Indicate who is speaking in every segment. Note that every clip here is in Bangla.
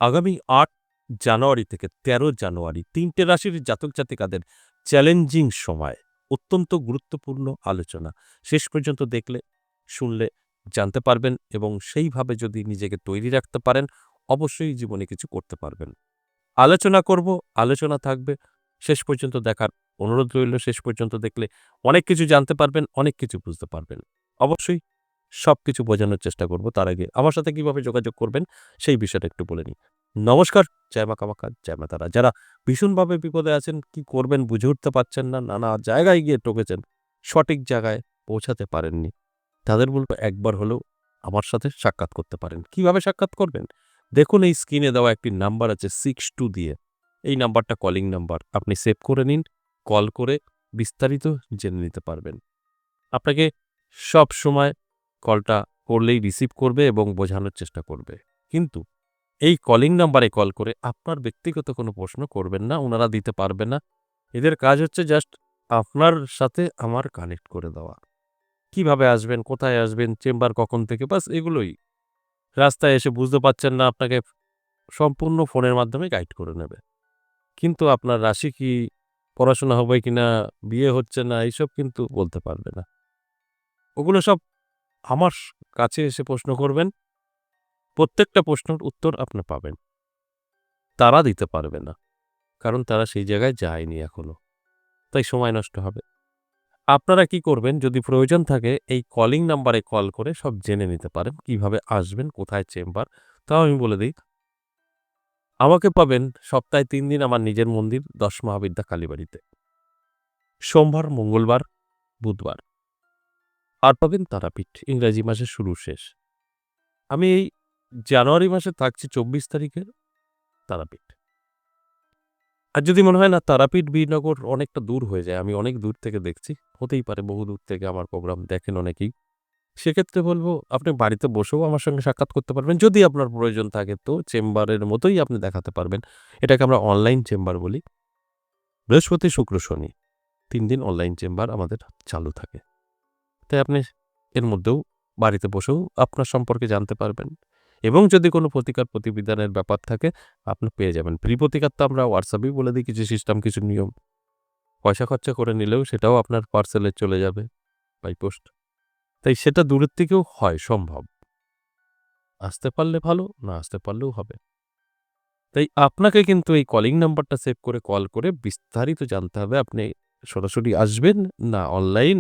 Speaker 1: আগামী ৮ জানুয়ারি থেকে ১৩ জানুয়ারি ৩টে রাশির জাতক জাতিকাদের চ্যালেঞ্জিং সময়। অত্যন্ত গুরুত্বপূর্ণ আলোচনা। শেষ পর্যন্ত দেখলে, শুনলে জানতে পারবেন এবং সেইভাবে যদি নিজেকে তৈরি রাখতে পারেন, অবশ্যই জীবনে কিছু করতে পারবেন। আলোচনা করব, আলোচনা থাকবে। শেষ পর্যন্ত দেখার অনুরোধ রইল। শেষ পর্যন্ত দেখলে অনেক কিছু জানতে পারবেন, অনেক কিছু বুঝতে পারবেন। অবশ্যই সবকিছু বোঝানোর চেষ্টা করব। তার আগে আমার সাথে কিভাবে যোগাযোগ করবেন সেই বিষয়টা একটু বলে নিই। নমস্কার, জয় মা কামাখ্যা, জয় মা তারা। যারা ভীষণভাবে বিপদে আছেন, কি করবেন বুঝে উঠতে পারছেন না, নানা জায়গায় গিয়ে ঠকেছেন, সঠিক জায়গায় পৌঁছাতে পারেননি, তাদের বলব একবার হলেও আমার সাথে সাক্ষাৎ করতে পারেন। কিভাবে সাক্ষাৎ করবেন? দেখুন, এই স্ক্রিনে দেওয়া একটি নাম্বার আছে 62 দিয়ে। এই নাম্বারটা কলিং নাম্বার। আপনি সেভ করে নিন। কল করে বিস্তারিত জেনে নিতে পারবেন। আপনাকে সবসময় কলটা করলেই রিসিভ করবে এবং বোঝানোর চেষ্টা করবে। কিন্তু এই কলিং নাম্বারে কল করে আপনার ব্যক্তিগত কোনো প্রশ্ন করবেন না, উনারা দিতে পারবে না। এদের কাজ হচ্ছে জাস্ট আপনার সাথে আমার কানেক্ট করে দেওয়া। কিভাবে আসবেন, কোথায় আসবেন, চেম্বার কখন থেকে, বাস এগুলোই। রাস্তায় এসে বুঝতে পারছেন না, আপনাকে সম্পূর্ণ ফোনের মাধ্যমে গাইড করে নেবে। কিন্তু আপনার রাশি কি, পড়াশোনা হবে কিনা, বিয়ে হচ্ছে না, এইসব কিন্তু বলতে পারবে না। ওগুলো সব আমার কাছে এসে প্রশ্ন করবেন। প্রত্যেকটা প্রশ্নের উত্তর আপনি পাবেন। তারা দিতে পারবে না। কারণ তারা সেই জায়গায় যায়নি এখনো। তাই সময় নষ্ট হবে। আপনারা কি করবেন, যদি প্রয়োজন থাকে এই কলিং নাম্বারে কল করে সব জেনে নিতে পারেন। কিভাবে আসবেন, কোথায় চেম্বার, তাও আমি বলে দিই। আমাকে পাবেন সপ্তাহে ৩ দিন আমার নিজের মন্দির ১০ মহাবিদ্যা কালীবাড়িতে। সোমবার, মঙ্গলবার, বুধবার। আর পাবেন তারাপীঠ, ইংরাজি মাসের শুরু শেষ। আমি এই জানুয়ারি মাসে থাকছি ২৪ তারিখে তারাপীঠ। আর যদি মনে হয় না তারাপীঠ বীরনগর অনেকটা দূর হয়ে যায়, আমি অনেক দূর থেকে দেখছি, হতেই পারে বহু দূর থেকে আমার প্রোগ্রাম দেখেন অনেকেই, সেক্ষেত্রে বলব আপনি বাড়িতে বসেও আমার সঙ্গে সাক্ষাৎ করতে পারবেন। যদি আপনার প্রয়োজন থাকে তো চেম্বারের মতোই আপনি দেখাতে পারবেন। এটাকে আমরা অনলাইন চেম্বার বলি। বৃহস্পতি, শুক্র, শনি ৩ দিন অনলাইন চেম্বার আমাদের চালু থাকে। তাই আপনি এর মধ্যেও বাড়িতে বসেও আপনার সম্পর্কে জানতে পারবেন এবং যদি কোনো প্রতিকার প্রতিবিধানের ব্যাপার থাকে আপনি পেয়ে যাবেন। ফ্রি প্রতিকার তো আমরা হোয়াটসঅ্যাপেই বলে দিই, কিছু সিস্টেম, কিছু নিয়ম। পয়সা খরচা করে নিলেও সেটাও আপনার পার্সেলে চলে যাবে বাই পোস্ট। তাই সেটা দূরের থেকেও হয় সম্ভব। আসতে পারলে ভালো, না আসতে পারলেও হবে। তাই আপনাকে কিন্তু এই কলিং নাম্বারটা সেভ করে কল করে বিস্তারিত জানতে হবে। আপনি সরাসরি আসবেন না অনলাইন,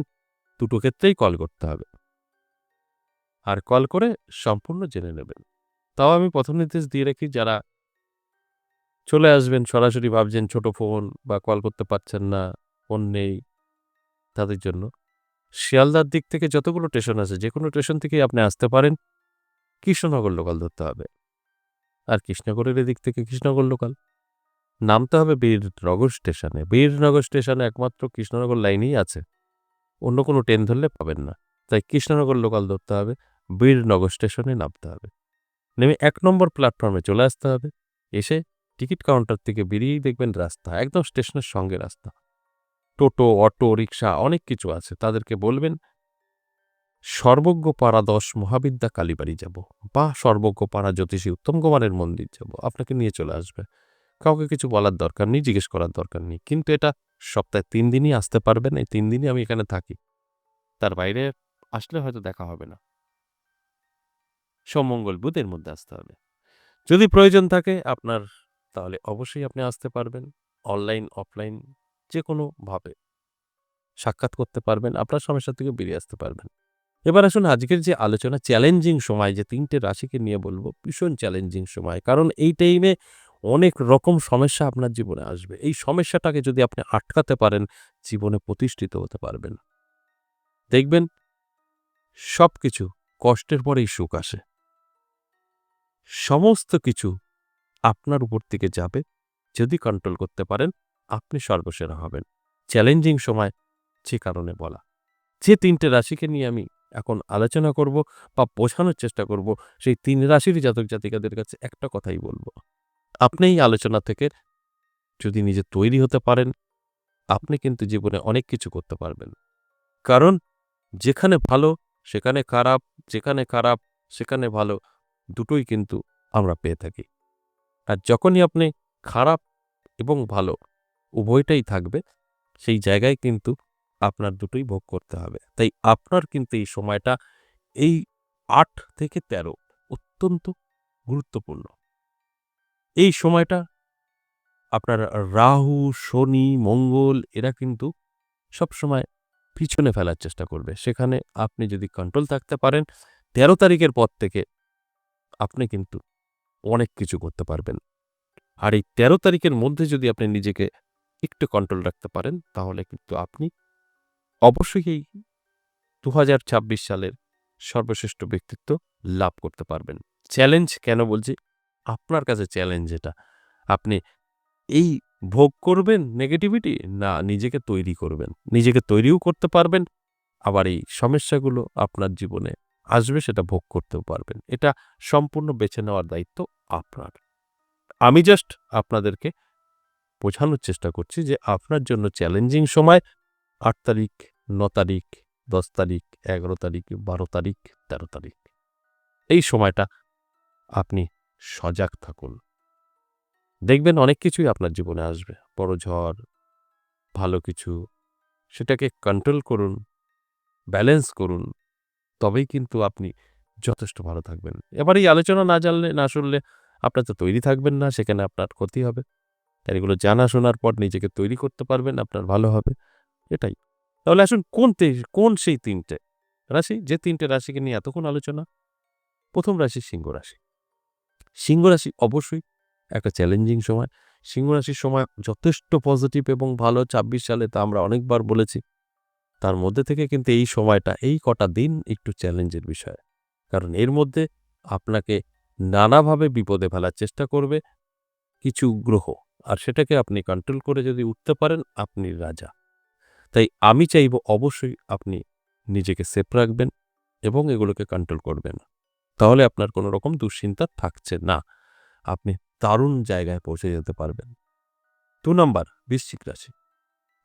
Speaker 1: দুটো ক্ষেত্রেই কল করতে হবে। আর কল করে সম্পূর্ণ জেনে নেবেন। তাও আমি প্রথম নির্দেশ দিয়ে রাখি, যারা চলে আসবেন সরাসরি ভাবছেন ছোট ফোন বা কল করতে পারছেন না, ফোন নেই, তাদের জন্য শিয়ালদার দিক থেকে যতগুলো স্টেশন আছে যেকোনো স্টেশন থেকেই আপনি আসতে পারেন। কৃষ্ণনগর লোকাল ধরতে হবে। আর কৃষ্ণনগরের এদিক থেকে কৃষ্ণনগর লোকাল নামতে হবে বীরনগর স্টেশনে। বীরনগর স্টেশনে একমাত্র কৃষ্ণনগর লাইনেই আছে, অন্য কোনো ট্রেন ধরলে পাবেন না। তাই কৃষ্ণনগর লোকাল ধরতে হবে, বীরনগর স্টেশনে নামতে হবে, নেমে ১ নম্বর প্ল্যাটফর্মে চলে আসতে হবে। এসে টিকিট কাউন্টার থেকে বেরিয়েই দেখবেন রাস্তা, একদম স্টেশনের সঙ্গে রাস্তা। টোটো, অটো, রিক্সা অনেক কিছু আছে। তাদেরকে বলবেন সর্বজ্ঞপাড়া ১০ মহাবিদ্যা কালীবাড়ি যাব বা সর্বজ্ঞপাড়া জ্যোতিষী উত্তম কুমারের মন্দির যাব। আপনাকে নিয়ে চলে আসবে। কাউকে কিছু বলার দরকার নেই, জিজ্ঞেস করার দরকার নেই। কিন্তু এটা সপ্তাহে ৩ দিনই আসতে পারবেন। এই ৩ দিনই আমি এখানে থাকি। তার বাইরে আসলে হয়তো দেখা হবে না। সোম, মঙ্গল, বুধ এর মধ্যে আসতে হবে। যদি প্রয়োজন থাকে আপনার, তাহলে অবশ্যই আপনি আসতে পারবেন। অনলাইন, অফলাইন যেকোনোভাবে সাক্ষাৎ করতে পারবেন। আপনার সমস্যা থেকে বেরিয়ে আসতে পারবেন। এবার আসুন আজকের যে আলোচনা, চ্যালেঞ্জিং সময়, যে ৩ টে রাশিকে নিয়ে বলব, ভীষণ চ্যালেঞ্জিং সময়। কারণ এই টাইমে অনেক রকম সমস্যা আপনার জীবনে আসবে। এই সমস্যাটাকে যদি আপনি আটকাতে পারেন, জীবনে প্রতিষ্ঠিত হতে পারবেন। দেখবেন সবকিছু কষ্টের পরেই সুখ আসে। সমস্ত কিছু আপনার উপর থেকে যাবে। যদি কন্ট্রোল করতে পারেন, আপনি সর্বসেরা হবেন। চ্যালেঞ্জিং সময় যে কারণে বলা। যে ৩ টে রাশিকে নিয়ে আমি এখন আলোচনা করব বা বোঝানোর চেষ্টা করব, সেই ৩ রাশির জাতক জাতিকাদের কাছে একটা কথাই বলব। আপনি এই আলোচনা থেকে যদি নিজে তৈরি হতে পারেন, আপনি কিন্তু জীবনে অনেক কিছু করতে পারবেন। কারণ যেখানে ভালো সেখানে খারাপ, যেখানে খারাপ সেখানে ভালো, দুটোই কিন্তু আমরা পেয়ে থাকি। আর যখনই আপনি খারাপ এবং ভালো উভয়টাই থাকবে, সেই জায়গায় কিন্তু আপনার দুটোই ভোগ করতে হবে। তাই আপনার কিন্তু এই সময়টা এই ৮ থেকে ১৩ অত্যন্ত গুরুত্বপূর্ণ। এই সময়টা আপনার রাহু, শনি, মঙ্গল এরা কিন্তু সবসময় পিছনে ফেলার চেষ্টা করবে। সেখানে আপনি যদি কন্ট্রোল থাকতে পারেন, ১৩ তারিখের পর থেকে আপনি কিন্তু অনেক কিছু করতে পারবেন। আর এই ১৩ তারিখের মধ্যে যদি আপনি নিজেকে একটু কন্ট্রোল রাখতে পারেন, তাহলে কিন্তু আপনি অবশ্যই এই ২০২৬ সালের সর্বশ্রেষ্ঠ ব্যক্তিত্ব লাভ করতে পারবেন। চ্যালেঞ্জ কেন বলছি? আপনার কাছে চ্যালেঞ্জ এটা। আপনি এই ভোগ করবেন নেগেটিভিটি না নিজেকে তৈরি করবেন। নিজেকে তৈরিও করতে পারবেন, আবার এই সমস্যাগুলো আপনার জীবনে আসবে সেটা ভোগ করতেও পারবেন। এটা সম্পূর্ণ বেছে নেওয়ার দায়িত্ব আপনার। আমি জাস্ট আপনাদেরকে বোঝানোর চেষ্টা করছি যে আপনার জন্য চ্যালেঞ্জিং সময় ৮ তারিখ, ৯ তারিখ, ১০ তারিখ, ১১ তারিখ, ১২ তারিখ, ১৩ তারিখ। এই সময়টা আপনি সজাগ থাকুন। দেখবেন অনেক কিছুই আপনার জীবনে আসবে। বড় ঝড়, ভালো কিছু, সেটাকে কন্ট্রোল করুন, ব্যালেন্স করুন। তবেই কিন্তু আপনি যথেষ্ট ভালো থাকবেন। এবার এই আলোচনা না জানলে, না শুনলে আপনার তো তৈরি থাকবেন না, সেখানে আপনার ক্ষতি হবে। আর এগুলো জানা শোনার পর নিজেকে তৈরি করতে পারবেন, আপনার ভালো হবে। এটাই। তাহলে আসুন কোন সেই ৩ টে রাশি, যে ৩ টে রাশিকে নিয়ে এতক্ষণ আলোচনা? ১ম রাশি সিংহ রাশি। সিংহ রাশি অবশ্যই একটা চ্যালেঞ্জিং সময়। সিংহ রাশির সময় যথেষ্ট পজিটিভ এবং ভালো ২৬ সালে তা আমরা অনেকবার বলেছি। তার মধ্যে থেকে কিন্তু এই সময়টা, এই কটা দিন একটু চ্যালেঞ্জের বিষয়। কারণ এর মধ্যে আপনাকে নানাভাবে বিপদে ফেলার চেষ্টা করবে কিছু গ্রহ। আর সেটাকে আপনি কন্ট্রোল করে যদি উঠতে পারেন, আপনি রাজা। তাই আমি চাইব অবশ্যই আপনি নিজেকে সেফ রাখবেন এবং এগুলোকে কন্ট্রোল করবেন। তাহলে আপনার কোনো রকম দুশ্চিন্তা থাকছে না। আপনি দারুণ জায়গায় পৌঁছে যেতে পারবেন। ২ নাম্বার বৃশ্চিক রাশি।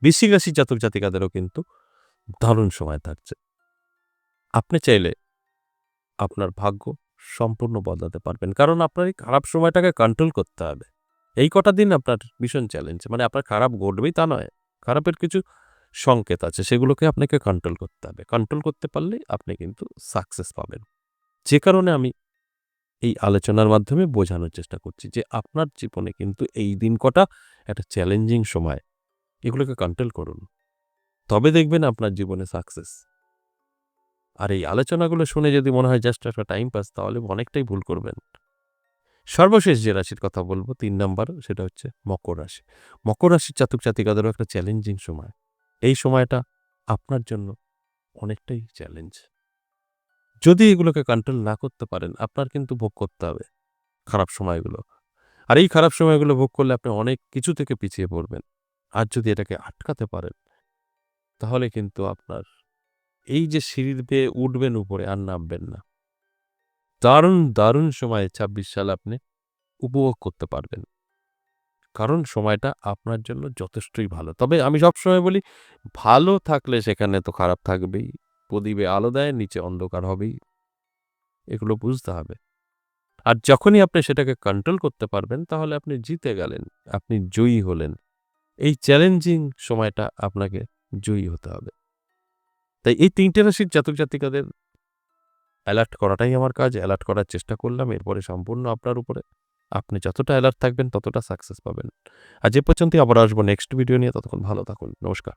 Speaker 1: বৃশ্চিক রাশির জাতক জাতিকাদেরও কিন্তু দারুণ সময় থাকছে। আপনি চাইলে আপনার ভাগ্য সম্পূর্ণ বদলাতে পারবেন। কারণ আপনার এই খারাপ সময়টাকে কন্ট্রোল করতে হবে। এই কটা দিন আপনার ভীষণ চ্যালেঞ্জ। মানে আপনার খারাপ ঘটবেই তা নয়। খারাপের কিছু সংকেত আছে, সেগুলোকে আপনাকে কন্ট্রোল করতে হবে। কন্ট্রোল করতে পারলেই আপনি কিন্তু সাকসেস পাবেন। যে কারণে আমি এই আলোচনার মাধ্যমে বোঝানোর চেষ্টা করছি যে আপনার জীবনে কিন্তু এই দিন কটা একটা চ্যালেঞ্জিং সময়। এগুলোকে কন্ট্রোল করুন। তবে দেখবেন আপনার জীবনে সাকসেস। আর এই আলোচনাগুলো শুনে যদি মনে হয় জাস্ট একটা টাইম পাস, তাহলে অনেকটাই ভুল করবেন। সর্বশেষ যে রাশির কথা বলব ৩ নাম্বার, সেটা হচ্ছে মকর রাশি। মকর রাশির জাতক জাতিকাদেরও একটা চ্যালেঞ্জিং সময়। এই সময়টা আপনার জন্য অনেকটাই চ্যালেঞ্জ। যদি এগুলোকে কন্ট্রোল না করতে পারেন, আপনার কিন্তু ভোগ করতে হবে খারাপ সময়গুলো। আর এই খারাপ সময়গুলো ভোগ করলে আপনি অনেক কিছু থেকে পিছিয়ে পড়বেন। আর যদি এটাকে আটকাতে পারেন, তাহলে কিন্তু আপনার এই যে সিঁড়ি বেয়ে উঠবেন উপরে, আর নামবেন না। দারুণ, দারুণ সময় ২৬ সাল আপনি উপভোগ করতে পারবেন। কারণ সময়টা আপনার জন্য যথেষ্টই ভালো। তবে আমি সবসময় বলি, ভালো থাকলে সেখানে তো খারাপ থাকবেই। প্রদীপে আলো দেয়, নিচে অন্ধকার হবেই। এগুলো বুঝতে হবে। আর যখনই আপনি সেটাকে কন্ট্রোল করতে পারবেন, তাহলে আপনি জিতে গেলেন। আপনি জয়ী হলেন। এই চ্যালেঞ্জিং সময়টা আপনাকে জয়ী হতে হবে। তাই এই ৩ টে রাশির জাতক জাতিকাদের অ্যালার্ট করাটাই আমার কাজ। অ্যালার্ট করার চেষ্টা করলাম। এরপরে সম্পূর্ণ আপনার উপরে। আপনি যতটা অ্যালার্ট থাকবেন, ততটা সাকসেস পাবেন। আজ এ পর্যন্তই। আবার আসবো নেক্সট ভিডিও নিয়ে। ততক্ষণ ভালো থাকুন। নমস্কার।